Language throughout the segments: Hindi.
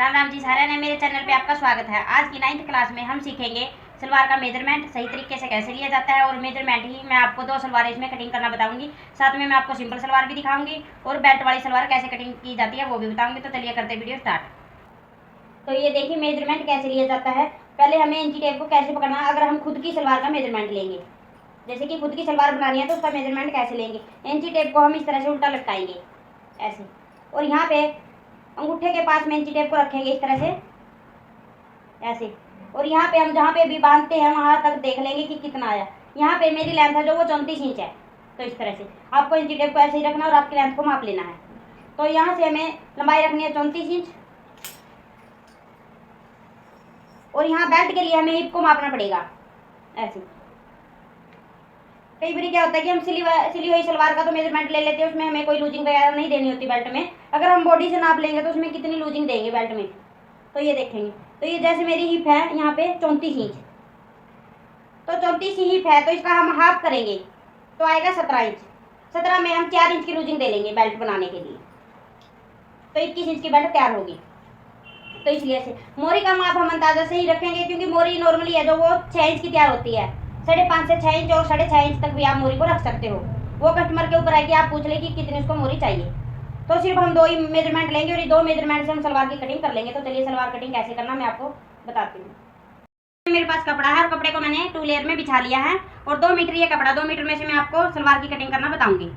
राम राम जी सारे ने मेरे चैनल पे आपका स्वागत है। आज की 9th क्लास में हम सीखेंगे सलवार का मेजरमेंट सही तरीके से कैसे लिया जाता है और मेजरमेंट ही मैं आपको 2 सलवार इसमें कटिंग करना बताऊंगी। साथ में मैं आपको सिंपल सलवार भी दिखाऊंगी और बेल्ट वाली सलवार कैसे कटिंग की जाती है वो भी बताऊंगी। तो चलिए करते वीडियो स्टार्ट। तो ये देखिए मेजरमेंट कैसे लिया जाता है। पहले हमें इंची टेप को कैसे पकड़ना है। अगर हम खुद की सलवार का मेजरमेंट लेंगे, जैसे कि खुद की सलवार बनानी है तो उसका मेजरमेंट कैसे लेंगे। इंची टेप को हम इस तरह से उल्टा लटकाएंगे ऐसे, और यहाँ पे अंगूठे के पास में इंची टेप को रखेंगे इस तरह से ऐसे, और यहाँ पे हम जहाँ पे भी बांधते हैं वहां तक देख लेंगे कि कितना आया। यहाँ पे मेरी लेंथ है जो वो 34 इंच है। तो इस तरह से आपको इंची टेप को ऐसे ही रखना और आपकी लेंथ को माप लेना है। तो यहाँ से हमें लंबाई रखनी है 34 इंच, और यहाँ बेल्ट के लिए हमें हिप को मापना पड़ेगा ऐसे। कई बार क्या होता है कि हम सिली हुई सलवार का तो मेजरमेंट ले लेते हैं, उसमें हमें कोई लूजिंग वगैरह नहीं देनी होती बेल्ट में। अगर हम बॉडी से नाप लेंगे तो उसमें कितनी लूजिंग देंगे बेल्ट में, तो ये देखेंगे। तो ये जैसे मेरी हिप है यहाँ पे 34 इंच, तो 34 हिप है तो इसका हम हाफ करेंगे तो आएगा 17 इंच। 17 में हम 4 इंच की लूजिंग दे लेंगे बेल्ट बनाने के लिए, तो 21 इंच की बेल्ट तैयार होगी। तो इसलिए से मोरी का माप हम अंदाजा से ही रखेंगे, क्योंकि मोरी नॉर्मली है जो वो 6 इंच की तैयार होती है। 5.5 से 6 इंच और 6.5 इंच तक भी आप मोरी को रख सकते हो। वो कस्टमर के ऊपर है कि आप पूछ ले कि कितनी उसको मोरी चाहिए। तो सिर्फ हम 2 ही मेजरमेंट लेंगे और ये 2 मेजरमेंट से हम सलवार की कटिंग कर लेंगे। तो चलिए सलवार कटिंग कैसे करना मैं आपको बताती हूँ। मेरे पास कपड़ा है और कपड़े को मैंने 2 लेयर में बिछा लिया है, और 2 मीटर ये कपड़ा, 2 मीटर में से मैं आपको सलवार की कटिंग करना बताऊंगी।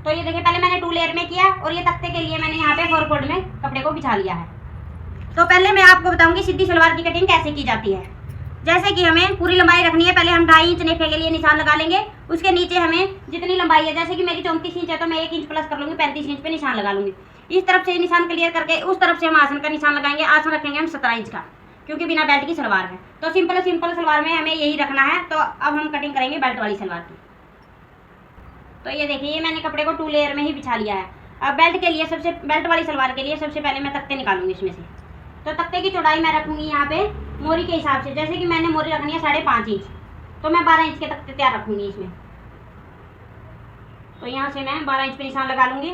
तो ये देखिए पहले मैंने 2 लेयर में किया, और ये तख्ते के लिए मैंने यहाँ पे 4 फोल्ड में कपड़े को बिछा लिया है। तो पहले मैं आपको बताऊंगी सीधी सलवार की कटिंग कैसे की जाती है। जैसे कि हमें पूरी लंबाई रखनी है, पहले हम 2.5 इंच नेफे के लिए निशान लगा लेंगे। उसके नीचे हमें जितनी लंबाई है, जैसे कि मेरी 34 इंच है तो मैं 1 इंच प्लस कर लूंगी, 35 इंच पे निशान लगा लूंगी। इस तरफ से निशान क्लियर करके उस तरफ से हम आसन का निशान लगाएंगे। आसन रखेंगे हम 17 इंच का, क्योंकि बिना बेल्ट की सलवार है। तो सिंपल सलवार में हमें यही रखना है। तो अब हम कटिंग करेंगे बेल्ट वाली सलवार की। तो ये देखिए मैंने कपड़े को 2 लेयर में ही बिछा लिया है। अब बेल्ट के लिए बेल्ट वाली सलवार के लिए सबसे पहले मैं तख्ते निकालूंगी इसमें से। तो तख्ते की चौड़ाई मैं रखूंगी यहाँ पे मोरी के हिसाब से। जैसे कि मैंने मोरी रखनी है 5.5 इंच, तो मैं 12 इंच के तख्ते तैयार रखूंगी इसमें। तो यहाँ से मैं 12 इंच पे निशान लगा लूंगी,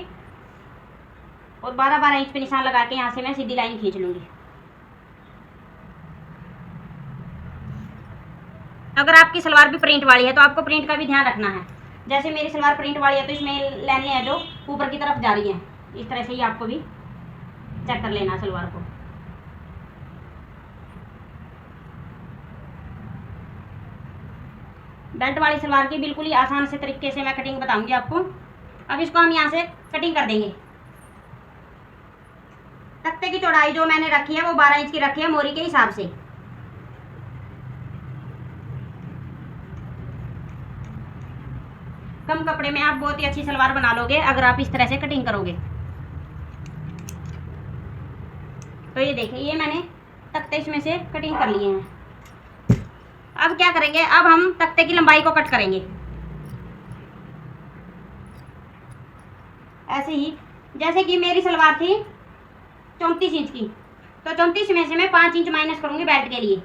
और 12 इंच पे निशान लगा के यहाँ से मैं सीधी लाइन खींच लूंगी। अगर आपकी सलवार भी प्रिंट वाली है तो आपको प्रिंट का भी ध्यान रखना है। जैसे मेरी सलवार प्रिंट वाली है तो इसमें लाइनें हैं जो ऊपर की तरफ जा रही हैं, इस तरह से ही आपको भी चेक कर लेना सलवार को। बेल्ट वाली सलवार की बिल्कुल ही आसान से तरीके से मैं कटिंग बताऊंगी आपको। अब इसको हम यहाँ से कटिंग कर देंगे। तख्ते की चौड़ाई जो मैंने रखी है वो 12 इंच की रखी है मोरी के हिसाब से। कम कपड़े में आप बहुत ही अच्छी सलवार बना लोगे अगर आप इस तरह से कटिंग करोगे। तो ये देखिए ये मैंने तख्ते इसमें से कटिंग कर लिए हैं। अब क्या करेंगे, अब हम तख्ते की लंबाई को कट करेंगे ऐसे ही। जैसे कि मेरी सलवार थी 34 इंच की, तो 34 में से मैं 5 इंच माइनस करूंगी बेल्ट के लिए।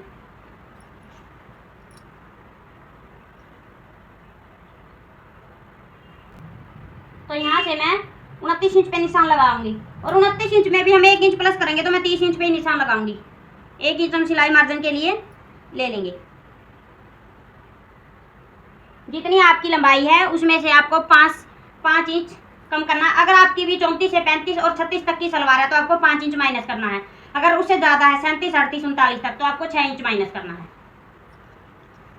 तो यहाँ से मैं 29 इंच पे निशान लगाऊंगी, और 29 इंच में भी हम 1 इंच प्लस करेंगे तो मैं 30 इंच पे ही निशान लगाऊंगी। 1 इंच हम सिलाई मार्जिन के लिए ले लेंगे। जितनी आपकी लंबाई है उसमें से आपको 5 इंच कम करना है। अगर आपकी भी 34 से 35 और 36 तक की सलवार है तो आपको 5 इंच माइनस करना है। अगर उससे ज़्यादा है 37, 38, 39 तक, तो आपको 6 इंच माइनस करना है।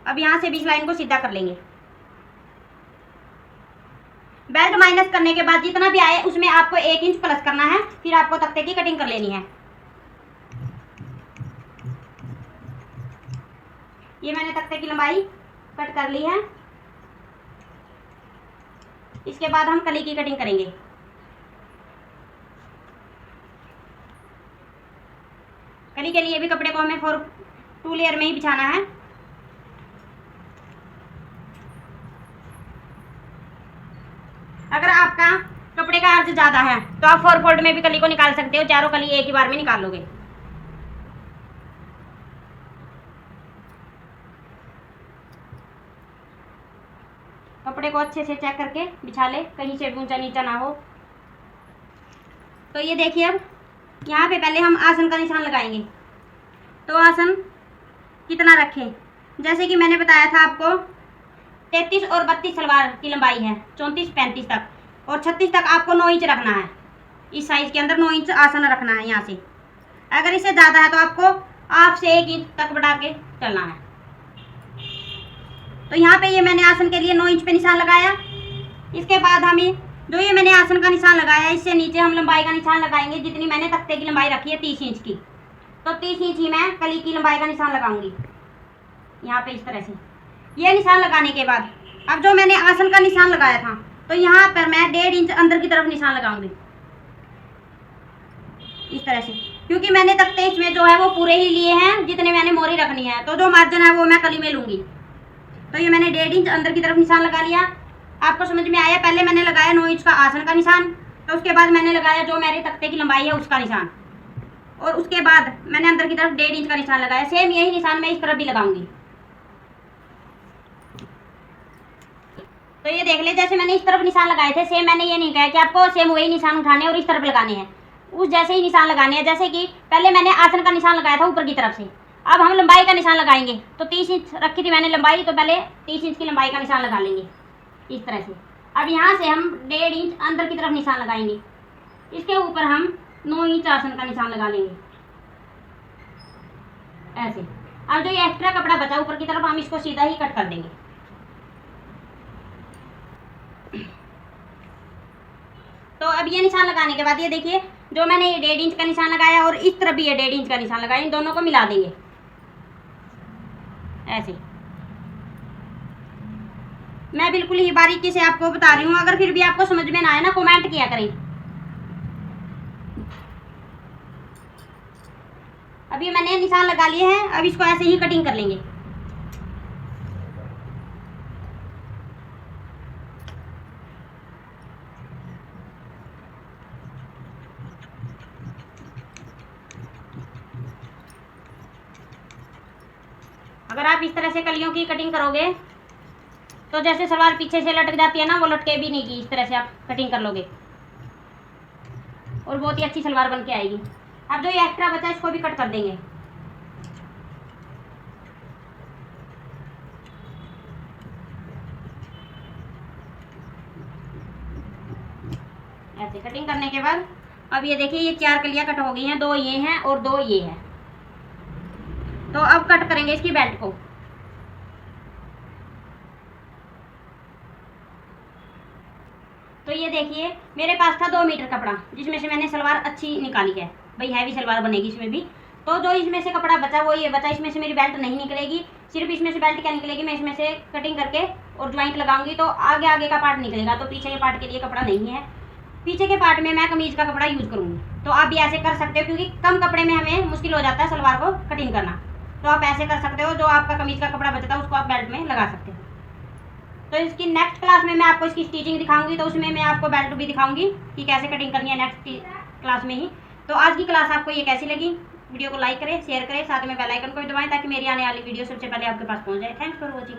अब यहाँ से भी इस लाइन को सीधा कर लेंगे। बेल्ट माइनस करने के बाद जितना भी आए उसमें आपको 1 इंच प्लस करना है, फिर आपको तख्ते की कटिंग कर लेनी है। ये मैंने तख्ते की लंबाई कट कर ली है। इसके बाद हम कली की कटिंग करेंगे। कली के लिए भी कपड़े को हमें 2 लेयर में ही बिछाना है। अगर आपका कपड़े का अर्ज ज्यादा है तो आप 4 फोल्ड में भी कली को निकाल सकते हो। चारों कली एक ही बार में निकाल लोगे। कपड़े को अच्छे से चेक करके बिछा ले, कहीं से ऊंचा नीचा ना हो। तो ये देखिए अब यहाँ पे पहले हम आसन का निशान लगाएंगे। तो आसन कितना रखें, जैसे कि मैंने बताया था आपको 33 और 32 सलवार की लंबाई है, 34-35 तक, और 36 तक आपको 9 इंच रखना है। इस साइज के अंदर 9 इंच आसन रखना है। यहाँ से अगर इससे ज़्यादा है तो आपको हाफ से 1 इंच तक बढ़ा के चलना है। तो यहाँ पे ये मैंने आसन के लिए 9 इंच पे निशान लगाया। इसके बाद हमें जो ये मैंने आसन का निशान लगाया इससे नीचे हम लंबाई का निशान लगाएंगे। जितनी मैंने तख्ते की लंबाई रखी है 30 इंच की, तो 30 इंच ही मैं कली की लंबाई का निशान लगाऊंगी। यहाँ पे इस तरह से ये निशान लगाने के बाद अब जो मैंने आसन का निशान लगाया था तो यहाँ पर मैं 1.5 इंच अंदर की तरफ निशान लगाऊंगी इस तरह से, क्योंकि मैंने तख्ते इसमें जो है वो पूरे ही लिए हैं जितने मैंने मोरी रखनी है। तो जो मार्जिन है वो मैं कली में लूँगी। तो ये मैंने 1.5 इंच अंदर की तरफ निशान लगा लिया। आपको समझ में आया? पहले मैंने लगाया 9 इंच का आसन का निशान, तो उसके बाद मैंने लगाया जो मेरे तख्ते की लंबाई है उसका निशान, और उसके बाद मैंने अंदर की तरफ 1.5 इंच का निशान लगाया। सेम यही निशान मैं इस तरफ भी लगाऊंगी। तो ये देख ले, जैसे मैंने इस तरफ निशान लगाए थे सेम, मैंने ये नहीं कहा कि आपको सेम वही निशान उठाने और इस तरफ लगाने हैं, उस जैसे ही निशान लगाने हैं। जैसे कि पहले मैंने आसन का निशान लगाया था ऊपर की तरफ से, अब हम लंबाई का निशान लगाएंगे। तो 30 इंच रखी थी मैंने लंबाई, तो पहले 30 इंच की लंबाई का निशान लगा लेंगे इस तरह से। अब यहाँ से हम 1.5 इंच अंदर की तरफ निशान लगाएंगे, इसके ऊपर हम 9 इंच आसन का निशान लगा लेंगे ऐसे। अब जो ये एक्स्ट्रा कपड़ा बचा ऊपर की तरफ हम इसको सीधा ही कट कर देंगे। तो अब ये निशान लगाने के बाद ये देखिए जो मैंने ये 1.5 इंच का निशान लगाया और इस तरफ भी ये 1.5 इंच का निशान लगाया, इन दोनों को मिला देंगे ऐसे। मैं बिल्कुल ही बारीकी से आपको बता रही हूँ, अगर फिर भी आपको समझ में ना आए ना कमेंट किया करें। अभी मैंने निशान लगा लिए हैं, अब इसको ऐसे ही कटिंग कर लेंगे। अगर आप इस तरह से कलियों की कटिंग करोगे तो जैसे सलवार पीछे से लटक जाती है ना, वो लटके भी नहीं की। इस तरह से आप कटिंग कर लोगे और बहुत ही अच्छी सलवार बन के आएगी। अब जो ये एक्स्ट्रा बचा इसको भी कट कर देंगे ऐसे। कटिंग करने के बाद अब ये देखिए ये 4 कलियां कट हो गई हैं, 2 ये हैं और 2 ये हैं। तो अब कट करेंगे इसकी बेल्ट को। तो ये देखिए मेरे पास था 2 मीटर कपड़ा, जिसमें से मैंने सलवार अच्छी निकाली है, भाई हैवी सलवार बनेगी इसमें भी। तो जो इसमें से कपड़ा बचा वो ये बचा, इसमें से मेरी बेल्ट नहीं निकलेगी। सिर्फ इसमें से बेल्ट क्या निकलेगी, मैं इसमें से कटिंग करके और ज्वाइंट लगाऊंगी तो आगे आगे का पार्ट निकलेगा। तो पीछे के पार्ट के लिए कपड़ा नहीं है, पीछे के पार्ट में मैं कमीज का कपड़ा यूज करूँगी। तो आप भी ऐसे कर सकते हो, क्योंकि कम कपड़े में हमें मुश्किल हो जाता है सलवार को कटिंग करना। तो आप ऐसे कर सकते हो, जो आपका कमीज का कपड़ा बचता है उसको आप बेल्ट में लगा सकते हो। तो इसकी नेक्स्ट क्लास में मैं आपको इसकी स्टिचिंग दिखाऊंगी, तो उसमें मैं आपको बेल्ट भी दिखाऊंगी कि कैसे कटिंग करनी है नेक्स्ट क्लास में ही। तो आज की क्लास आपको ये कैसी लगी? वीडियो को लाइक करें, शेयर करें, साथ में बेल आइकन को भी दबाएं ताकि मेरी आने वाली वीडियो सबसे पहले आपके पास पहुंच जाए। Thanks for watching.